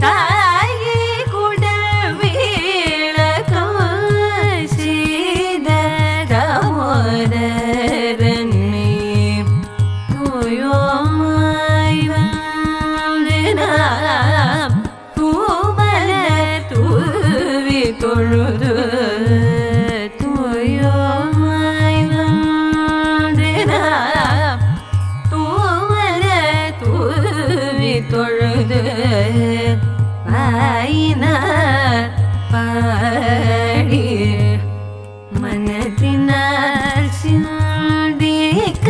தாயே குடல் விளக்கம் செய்த தாமோதரனே தூயோமாய் வந்து நாம் தூமலர் தூவி தொழுது தூயோமாய் வந்து நாம் தூமலர் தூவி தொழுது வாயினார் பாடி மனத்தினால் சிந்திக்க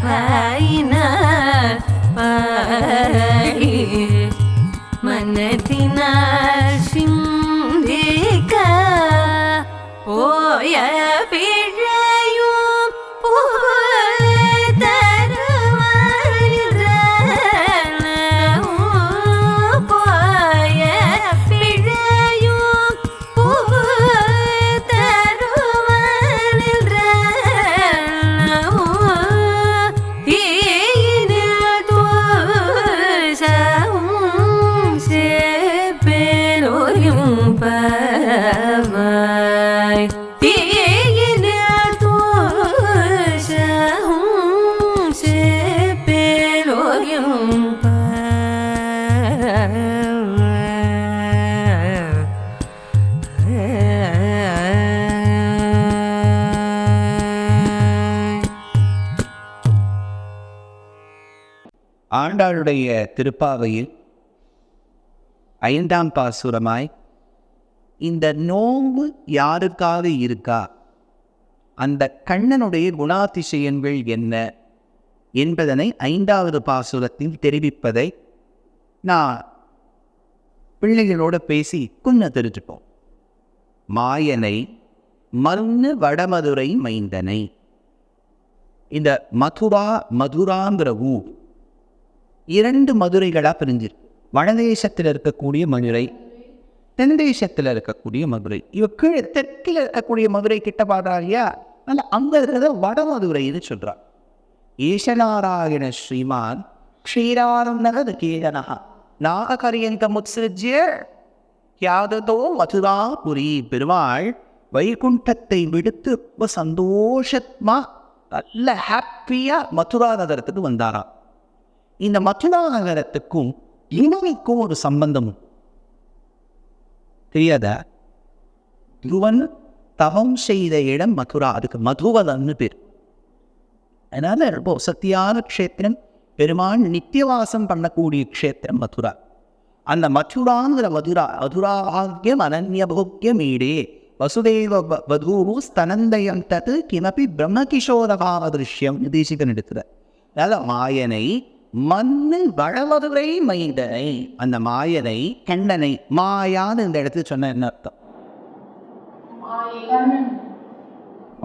வாயினார் பாடி மனத்தினால் சிந்திக்க போய பிழையும் போய பிழையும் தீயினில் தோஷமும் சேப்பேலோயும் பாவாய் தீயினில் தோஷமும் சேப்பேலோயும் ஆண்டாளுடைய திருப்பாவையில் 5ஆம் பாசுரமாய் இந்த நோன்பு யாருக்காக இருக்கா, அந்த கண்ணனுடைய குணாதிசயங்கள் என்ன என்பதனை 5வது பாசுரத்தில் தெரிவிப்பதை நான் பிள்ளைகளோடு பேசி தெரிஞ்சுப்போம். மாயனை மன்னு வடமதுரை மைந்தனை. இந்த மதுராங்கிற ஊர் 2 மதுரைகளாக பிரிஞ்சிருக்கு. வடதேசத்தில் இருக்கக்கூடிய மதுரை, தென் தேசத்தில் இருக்கக்கூடிய மதுரை. இவ கீழே தெற்கில் இருக்கக்கூடிய மதுரை கிட்ட பாடுறாங்க. ஆனால் அங்கே இருக்கிறத வடமதுரைன்னு சொல்கிறார். ஈசநாராயண ஸ்ரீமான் க்ஷீரானந்த கேதனகா நாகரியங்க முத்ஸ்ருஜ்ய யாததோ மதுராபுரி. பெருமாள் வைகுண்டத்தை விடுத்து ரொம்ப சந்தோஷமா நல்ல ஹாப்பியாக மதுரா நகரத்துக்கு வந்தாராம். இந்த மதுரா நகரத்துக்கும் இவனுக்கும் ஒரு சம்பந்தம் தெரியாதா? துருவன் தவம் செய்த இடம் மதுரா, அதுக்கு மதுவதன்னு பேர். அதனால ரொம்ப சத்தியான க்ஷேத்திரம், பெருமாள் நித்தியவாசம் பண்ணக்கூடிய க்ஷேத்திரம் மதுரா. அந்த மதுராங்கிற மதுராகியம் அனன்யபோக்கியமீடே வசுதேவ வதூரு ஸ்தனந்தயம் தது கிமபி பிரம்மகிஷோரகாவ திருஷ்யம் தேசிகன் எடுத்துற. அதனால மாயனை மண்ணு வடமதுரை மைந்தனை, அந்த மாயனை கண்ணனை. மாயான்னு இந்த இடத்துல சொன்ன என்ன அர்த்தம்?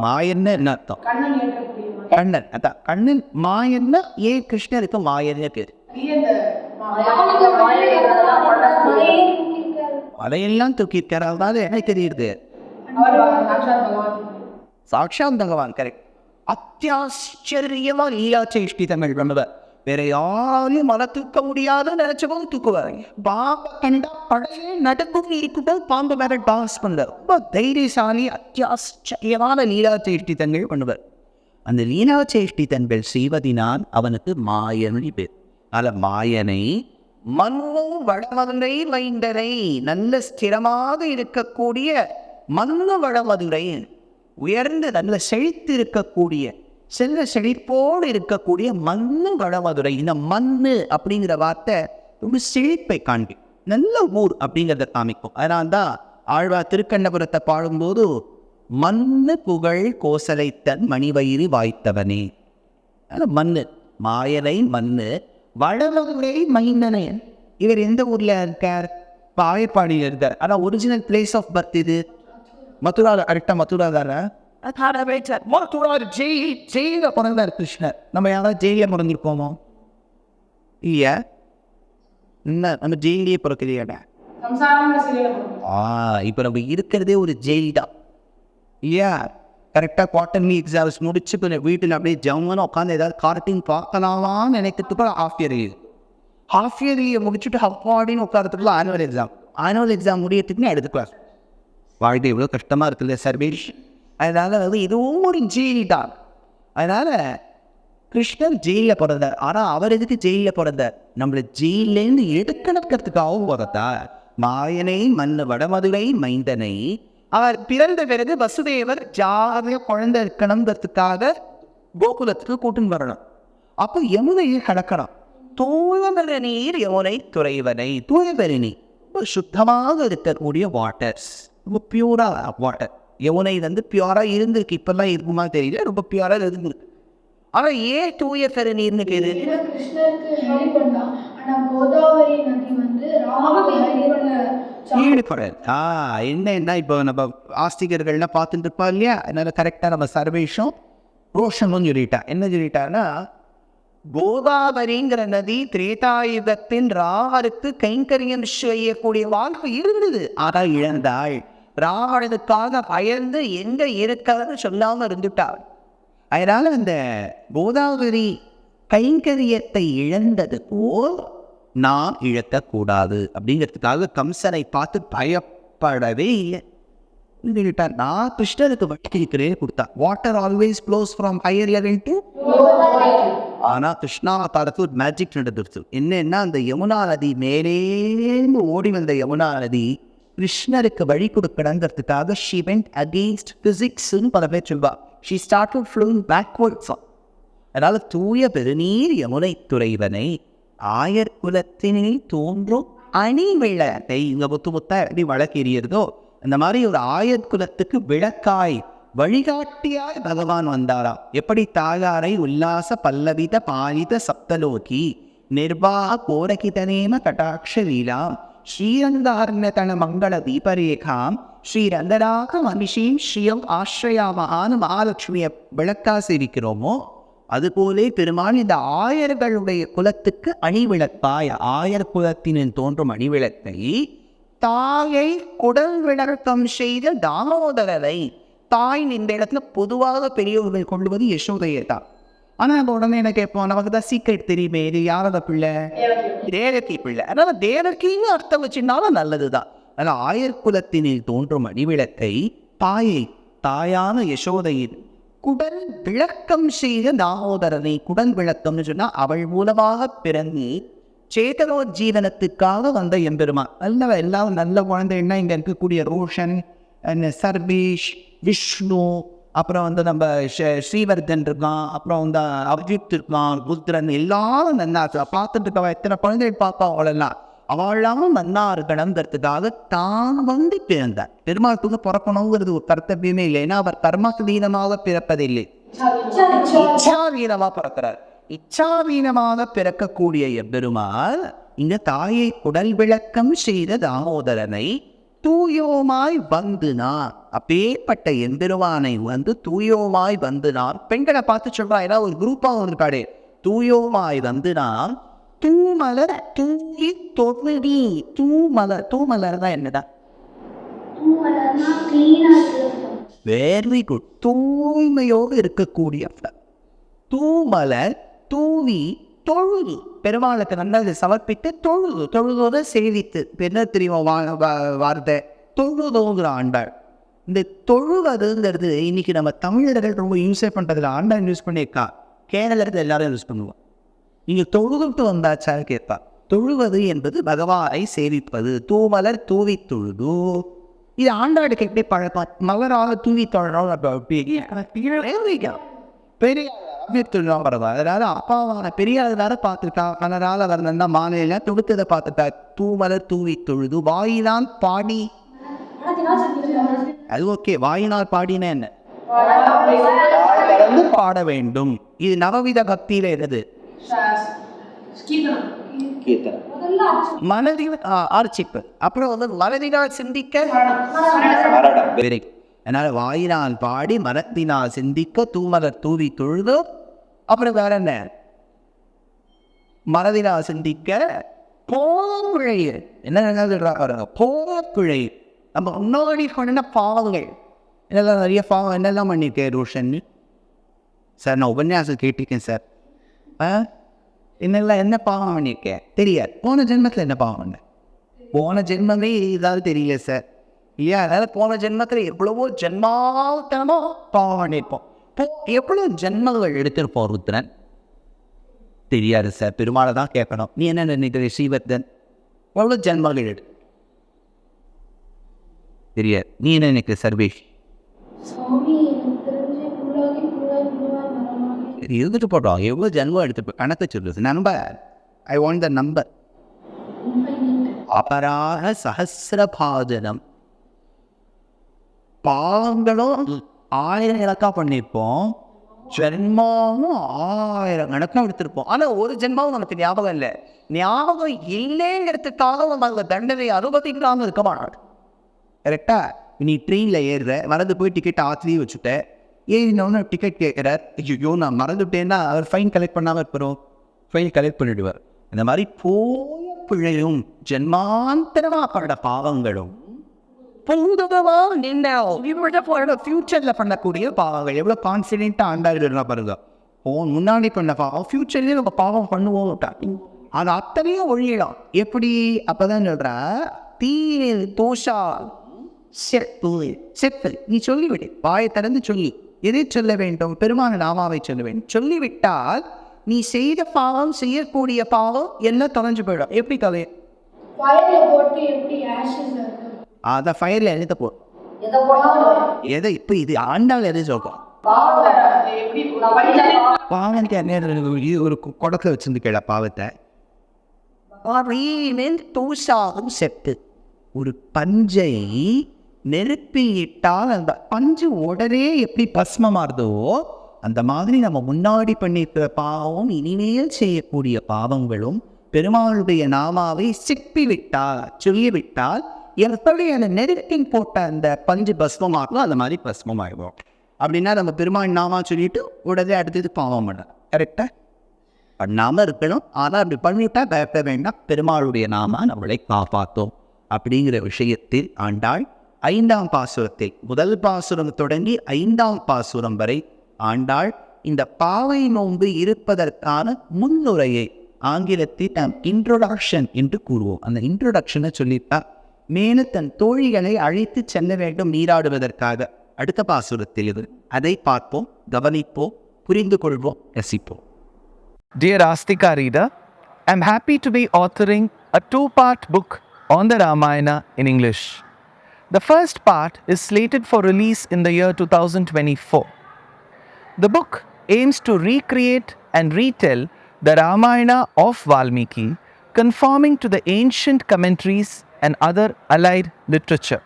மாயன்னு என்ன அர்த்தம்? கண்ணன். அதான் கண்ணன் மாயன்னா ஏன் கிருஷ்ணருக்கு மாயன்னு பேர்? அதையெல்லாம் தூக்கியிருக்காரு. அதாவது என்ன தெரியுது? சாட்சாத் பகவான். கரெக்ட். அத்தியாச்சரியமா லீலா சேஷ்டிதங்கள் பண்ணுவார். வேற யாரையும் மன தூக்க முடியாத நினைச்சவங்க தூக்குவார். பாம்பை கண்டா பழைய நடக்கும் இருக்கும்போது பாம்பு மேல டாஸ் பண்ணுவார். ரொம்ப தைரியசாலி, அத்தியாச்சரியமான லீலா சேஷ்டிதங்கள் பண்ணுவார். அந்த லீலா சேஷ்டிதங்கள் செய்வதினால் அவனுக்கு மாயனி பேர். அதில் மாயனை மண்ணு வடமதுரை மைந்தனை, நல்ல ஸ்திரமாக இருக்கக்கூடிய மண்ணு வடமதுரை, உயர்ந்து நல்ல செழித்து இருக்கக்கூடிய செல்வ செழிப்போடு இருக்கக்கூடிய மண்ணு வடமதுரை. இந்த மண்ணு அப்படிங்கிற வார்த்தை ரொம்ப செழிப்பை காண்பி, நல்ல ஊர் அப்படிங்கிறத காமிக்கும். அதனால தான் ஆழ்வார் திருக்கண்ணபுரத்தை பாடும்போது மண்ணு புகழ் கோசலைத்தன் மணிவயிறு வாய்த்தவனே. அதனால் மண்ணு மாயனை மண்ணு வடமதுரை மைந்தனை. இவர் எந்த ஊரில் இருக்கார்? பாயப்பாடியில் இருக்கார். ஆனால் ஒரிஜினல் பிளேஸ் ஆஃப் பர்த் இது மதுரா. கரெக்டாக மதுரா தானே? மதுரா ஜெயில பிறந்தார் கிருஷ்ணர். நம்ம யாராவது ஜெயிலில் பிறந்திருப்போமோ? இல்லையா? என்ன நம்ம ஜெயிலே பிறக்கலையாடா? இப்போ நம்ம இருக்கிறதே ஒரு ஜெயில் தான் இல்லையா? கரெக்டாக குவார்டர்லி எக்ஸாம்ஸ் முடிச்சு கொஞ்சம் வீட்டில் அப்படியே ஜம்முன்னு உட்காந்து ஏதாவது கார்ட்டூன் பார்க்கலாமான்னு நினைக்கிறதுக்கு ஹாஃப் இயர்லியை முடிச்சுட்டு அப்பாடின்னு உட்காரத்துக்குள்ள ஆனுவல் எக்ஸாம் முடியறதுக்கு நான் எடுத்து கிளாஸ். வாழ்க்கை எவ்வளோ கஷ்டமாக இருக்குல்ல சர்வேஷ். அதனால் வந்து இதுவும் ஒரு ஜெயில் தான். அதனால் கிருஷ்ணர் ஜெயிலில் பிறந்தார். ஆனால் அவர் எதுக்கு ஜெயிலில் பிறந்தார்? நம்மளை ஜெயிலேருந்து எடுக்கணுக்கிறதுக்காகவும் பிறந்தார். மாயனை மண்ணு வடமதுரை மைந்தனை அவர் பிறந்த பிறகு வசுதேவர் ஜாலியாக குழந்தை இருக்கணுங்கிறதுக்காக கோகுலத்துக்கு கூட்டுன்னு வரணும். அப்போ யமுனையை கடக்கணும். தூயபெற நீர் யமுனை துறைவனை. தூயபெற நீர் ரொம்ப சுத்தமாக இருக்கக்கூடிய வாட்டர்ஸ், ரொம்ப பியூராக வாட்டர். யமுனை வந்து பியூராக இருந்திருக்கு. இப்பெல்லாம் இருக்குமா தெரியல, ரொம்ப பியூராக இருந்திருக்கு. ஆனால் ஏன் தூய பெரு நீர்னு பேரு? கிருஷ்ணருக்கு ஹெல்ப் பண்ணா. ஆனா கோதாவரி நதி வந்து ராமனுக்கு ஹெல்ப் பண்ண ஈடுபடல். என்னன்னா இப்போ நம்ம ஆஸ்திகர்கள்லாம் பார்த்துட்டு இருப்பா இல்லையா? அதனால கரெக்டாக நம்ம சர்வேஷம் ரோஷனும் சொல்லிட்டா. என்ன சொல்லிட்டான்னா, கோதாவரிங்கிற நதி திரேதாயுகத்தின் ராவருக்கு கைங்கரியம் செய்யக்கூடிய வாழ்க்கை இருந்தது. ஆனால் இழந்தாள். ராவணனுக்காக பயந்து எங்க இருக்கிறன்னு சொல்லாமல் இருந்துட்டாள். அதனால அந்த கோதாவரி கைங்கரியத்தை இழந்தது போல் நான் இழக்கக்கூடாது அப்படிங்கிறதுக்காக கம்சனை பார்த்து பயப்படவே இல்லை. நான் கிருஷ்ணருக்கு வட்டிக்கிறே கொடுத்தா. Water always blows from higher level to. ஆனால் கிருஷ்ணாவதாரத்து ஒரு மேஜிக் நடந்துருச்சு. என்னன்னா, அந்த யமுனா நதி மேலேந்து ஓடி வந்த யமுனா நதி கிருஷ்ணருக்கு வழி கொடுக்கணுங்கிறதுக்காக she went against physics-னு பல பேர் சொல்வா. she started flowing backwards. அதனால் தூய பெருநீர் யமுனை துறைவனை ஆயர் குலத்தினில் தோன்றும் அணி விளக்கை. இங்கே முத்தா எப்படி வழக்கு எறியறதோ அந்த மாதிரி ஒரு ஆயர் குலத்துக்கு விளக்காய் வழிகாட்டியாய் பகவான் வந்தாராம். எப்படி தாயாரை உல்லாச பல்லவித பாலித சப்தலோகி நிர்வாக கோரகிதனேம கட்டாட்ச லீலாம் ஸ்ரீரங்கார்ணதன மங்கள தீபரேகாம் ஸ்ரீரங்கராக மகிஷீம் ஸ்ரீயம் ஆஸ்ரயாமகான்னு மகாலட்சுமியை விளக்காசி இருக்கிறோமோ, அதுபோலே பெருமாள் இந்த ஆயர்களுடைய குலத்துக்கு அணிவிளக்காய், ஆயர் குலத்தினின் தோன்றும் அணிவிளக்கை தாயை குடல் விளக்கம் செய்த தாமோதரரை. தாய் இந்த இடத்துல பொதுவாக பெரியவர்கள் கொள்வது யசோதையை தான். ஆனால் நம்ம உடனே என்ன கேட்போம், நமக்கு தான் சீக்கிரம் தெரியுமே, இது யாரோட பிள்ளை? தேவகி பிள்ளை. அதனால் தேவகின்னு அர்த்தம் வச்சுருந்தாலும் நல்லது தான். அதனால் ஆயர் குலத்தினில் தோன்றும் அணிவிளக்கை தாயை, தாயான யசோதையின் குடல் விளக்கம் செய்த தாமோதரனை. குடல் விளக்கம்னு சொன்னால் அவள் மூலமாக பிறந்து சேதனோ ஜீவனத்துக்காக வந்த எம்பெருமான். நல்ல எல்லாரும் நல்ல குழந்தைன்னா இங்கே இருக்கக்கூடிய ரோஷன், சர்வேஷ், விஷ்ணு, அப்புறம் வந்து நம்ம ஸ்ரீவர்தன் இருக்கான், அப்புறம் வந்து அபிஜித் இருக்கான், ருத்ரன், எல்லாரும் நன்னா பார்த்துட்டு இருக்கவா. எத்தனை குழந்தைகள் பார்ப்பா அவளெல்லாம். அவளாவும் நன்னா இருக்கணுங்கிறதுக்காக தான் வந்து பிறந்தார். பெருமாளுக்கு பிறக்கணுங்கிறது ஒரு கர்த்தவியமே இல்லை. ஏன்னா அவர் கர்மசீனமாக பிறப்பதில்லை, இச்சாவீனமாக பிறக்கிறார். இச்சாவீனமாக பிறக்கக்கூடிய எம்பெருமாள் இந்த தாயை குடல் விளக்கம் செய்த தாமோதரனை தூயோமாய் வந்து நான். அப்பேற்பட்ட எம்பெருமானை வந்து தூயோமாய் வந்து நான். பெண்களை பார்த்து சொல்றா, ஏன்னா ஒரு குரூப்பாக இருக்காடே. தூயோமாய் வந்து நான் தூமலர் தூங்கி தொழுடி. தூமலர் தான் என்னதான்? Very good. தூய்மையோடு இருக்கக்கூடிய தூமலர் தூவி தொழுது பெருமாளுக்கு நல்லது சமர்ப்பித்து தொழுதோட சேவித்து. என்ன தெரியுமா வார்த்தை? தொழுதோங்கிற ஆண்டாள். இந்த தொழுவதுங்கிறது இன்னைக்கு நம்ம தமிழர்கள் ரொம்ப யூஸே பண்ணுறதுல ஆண்டாள் யூஸ் பண்ணியிருக்கா. கேரளத்தில் எல்லாரும் யூஸ் பண்ணுவோம். நீங்கள் தொழுதுட்டு வந்தாச்சான்னு கேட்பா. தொழுவது என்பது பகவானை சேவிப்பது. தூமலர் தூவி தொழுது. இது ஆண்டாளுக்கு எப்படி பழக்கம்? மலராக தூவி தொழணும். பெரிய பரவாயில்ல. அதனால அப்பாவான பெரியார பார்த்துருக்கா. அதனால அவர் நல்லா மாலையில தொடுத்ததை பார்த்துட்டா. தூமலர் தூவி தொழுது வாயினால் பாடி. அது ஓகே. வாயினால் பாடினா என்ன? பாட வேண்டும். இது நவவித பக்தியில என்னது? மனதில் ஆர்ச்சிப்பு. அப்புறம் வந்து மனதினால் சிந்திக்க. அதனால வாயினால் பாடி மனத்தினால் சிந்திக்க தூமலர் தூவி தொழுது. அப்புறம் வேற என்ன? மனதினால் சிந்திக்க போழை. என்ன சொல்றாங்க? போழை. நம்ம முன்னாடி பண்ண பாவங்கள் இதெல்லாம் நிறைய பாவம் என்னெல்லாம் பண்ணியிருக்கேன் ரோஷன் சார்? நான் உபன்யாசம் கேட்டிருக்கேன் சார். என்னெல்லாம் என்ன பாவம் பண்ணியிருக்கேன் தெரியாது. போன ஜென்மத்தில் என்ன பாவம் பண்ணேன்? போன ஜென்மமே ஏதாவது தெரியல சார். இல்லையா? அதனால் போன ஜென்மத்தில் எவ்வளவோ ஜென்மாத்தனமோ பாவம் பண்ணியிருப்போம். எவ்வளோ ஜென்மங்கள் எடுத்திருப்போம் ருத்ரன்? தெரியாது சார். பெருமாளை தான் கேட்கணும். நீ என்ன நினைக்கிற ஸ்ரீவர்தன்? எவ்வளோ ஜென்மங்கள் எடு தெரியாது. நீ என்ன நினைக்கிற சர்வேஷ்? சுவாமி எனக்கு தெரிஞ்சு புல்லாகி புல்லாய் புல்லாய் மரமாகி இருந்துட்டு போட்டோம். எவ்வளோ ஜென்மம் எடுத்து கணக்கு சொல்லுது. Number I want the number. அபராக சஹசிரபாஜனம். பாவங்களும் 1000 கணக்காக பண்ணியிருப்போம். ஜென்மாவும் 1000 கணக்காக எடுத்திருப்போம். ஆனால் ஒரு ஜென்மாவும் நமக்கு ஞாபகம் இல்லை. ஞாபகம் இல்லைங்கிறதுக்காக நம்ம அந்த தண்டனை அனுபவிக்காமல் இருக்க மாட்டோம். கரெக்டா? நீ ட்ரெயினில் ஏறுற, மறந்து போய் டிக்கெட் ஆத்திரியே வச்சுட்டேன். ஏறினோன்னு டிக்கெட் கேட்குறார். ஐயோ நான் மறந்துவிட்டேன்னா அவர் ஃபைன் கலெக்ட் பண்ணாமல் இருப்போம். ஃபைன் கலெக்ட் பண்ணிவிடுவார். இந்த மாதிரி போய பிழையும் ஜென்மாந்தரமாக பட பாவங்களும் பொதுவாக நின்று ஃபியூச்சரில் பண்ணக்கூடிய பாவங்கள் எவ்வளோ கான்ஃபிடென்ட்டாக ஆண்டாடுறா பாருங்க. முன்னாடி பண்ண பாவம் ஃபியூச்சர்லேயே நம்ம பாவம் பண்ணுவோம். அது அத்தனையும் ஒழியிடும். எப்படி? அப்போ தான் சொல்கிற தீ தோஷா செப்பு செப்பு. நீ சொல்லிவிடு. வாயை திறந்து சொல்லி எதை சொல்ல வேண்டும்? பெருமான நாமாவை சொல்ல வேண்டும். சொல்லிவிட்டால் நீ செய்த பாவம், செய்யக்கூடிய பாவம் எல்லாம் தொலைஞ்சு போயிடும். எப்படி கதை? ஃபயர்ல போட்டு எப்படி ஆஷஸ் இருக்கு அதை ஃபயரில் எழுத போ. எதை இப்போ இது ஆண்டாள் எதை சொல்கிறோம்? பாவத்தை இது ஒரு குடத்தில் வச்சிருந்து கேட பாவத்தை. தூசாகும் செப்பு. ஒரு பஞ்சை நெருப்பிட்டால் அந்த பஞ்சு உடனே எப்படி பஸ்மமாறுதோ அந்த மாதிரி நம்ம முன்னாடி பண்ணியிருக்கிற பாவம், இனிமேல் செய்யக்கூடிய பாவங்களும் பெருமாளுடைய நாமாவை சிப்பிவிட்டால், சொல்லிவிட்டால் எப்படி அந்த நெருப்பின் போட்ட அந்த பஞ்சு பஸ்மமாகும் அந்த மாதிரி பஸ்மமாகும். அப்படின்னா நம்ம பெருமாள் நாமா சொல்லிட்டு உடனே அடுத்தது பாவம் பண்ண. கரெக்டாக பண்ணாமல் இருக்கணும். ஆனால் அப்படி பண்ணிவிட்டா பயப்பட வேண்டாம். பெருமாளுடைய நாமா நம்மளை காப்பாற்றும் அப்படிங்கிற விஷயத்தில் ஆண்டாள் 5ஆம் பாசுரத்தில், முதல் பாசுரம் தொடங்கி 5ஆம் பாசுரம் வரை ஆண்டாள் இந்த பாவை நோன்பு இருப்பதற்கான முன்னுரையை ஆங்கிலத்தில் நாம் இன்ட்ரோடக்ஷன் என்று கூறுவோம். அந்த இன்ட்ரோடக்ஷனை சொல்லிட்டா மேலும் தன் தோழிகளை அழைத்து செல்ல வேண்டும் நீராடுவதற்காக. அடுத்த பாசுரத்தில் இது. அதை பார்ப்போம், கவனிப்போம், புரிந்து கொள்வோம், ரசிப்போம். Dear Astika reader, I am happy to be authoring a 2-part book on the Ramayana in English. The first part is slated for release in the year 2024. The book aims to recreate and retell the Ramayana of Valmiki, conforming to the ancient commentaries and other allied literature.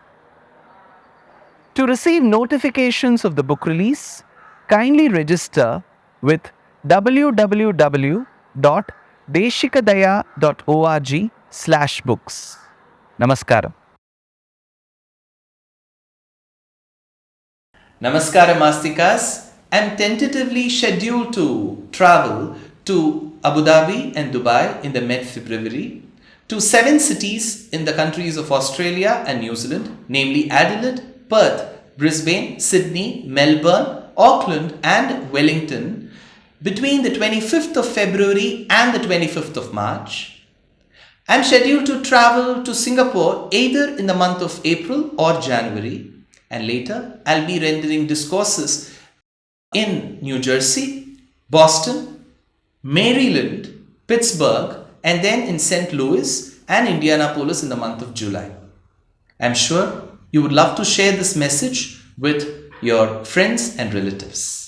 To receive notifications of the book release, kindly register with www.deshikadaya.org/books. Namaskaram. Namaskaram Astikas. I am tentatively scheduled to travel to Abu Dhabi and Dubai in the mid-February, to 7 cities in the countries of Australia and New Zealand, namely Adelaide, Perth, Brisbane, Sydney, Melbourne, Auckland and Wellington, between the 25th of February and the 25th of March. I am scheduled to travel to Singapore either in the month of April or January, and later I'll be rendering discourses in New Jersey, Boston, Maryland, Pittsburgh, and then in St. Louis and Indianapolis in the month of July. I'm sure you would love to share this message with your friends and relatives.